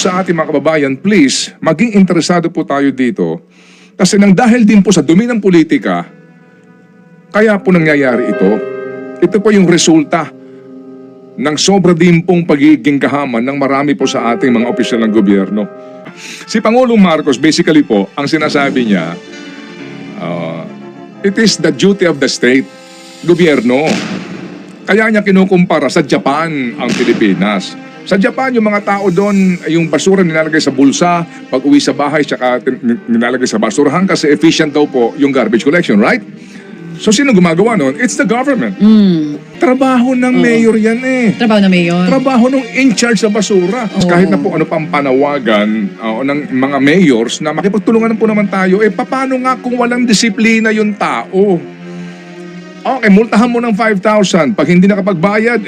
Sa ating mga kababayan, please, maging interesado po tayo dito. Kasi nang dahil din po sa dumi ng politika, kaya po nangyayari ito. Ito po yung resulta ng sobra din pong pagiging kahaman ng marami po sa ating mga opisyal ng gobyerno. Si Pangulong Marcos, basically po, ang sinasabi niya, it is the duty of the state, gobyerno. Kaya niya kinukumpara sa Japan ang Pilipinas. Sa Japan, yung mga tao doon, yung basura nilalagay sa bulsa, pag uwi sa bahay, tsaka nilalagay sa basurahan kasi efficient daw po yung garbage collection, right? So, sino gumagawa noon? It's the government. Trabaho ng mayor yan eh. Trabaho na mayor. Trabaho ng in-charge sa basura. Kahit na po ano pang panawagan ng mga mayors na makipagtulungan po naman tayo, paano nga kung walang disiplina yung tao? Okay, multahan mo ng 5,000. Pag hindi nakapagbayad,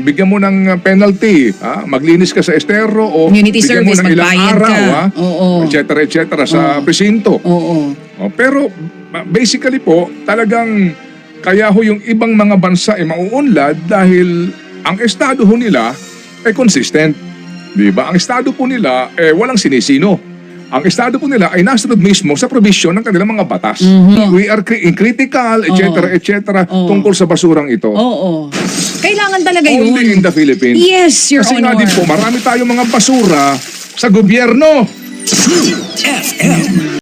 bigyan mo ng penalty. Maglinis ka sa estero o community bigyan mo service, ng ilang magbayad araw, ka. et cetera, sa presinto. Pero basically po, talagang kaya ho yung ibang mga bansa ay mauunlad dahil ang estado ho nila ay consistent. Diba? Ang estado po nila walang sinisino. Ang estado po nila ay nasunod mismo sa provision ng kanilang mga batas. We are critical, et cetera, tungkol sa basurang ito. Kailangan talaga yun. Only in the Philippines. Yes, Your Kasi nga Honor. din po, marami tayong mga basura sa gobyerno. FM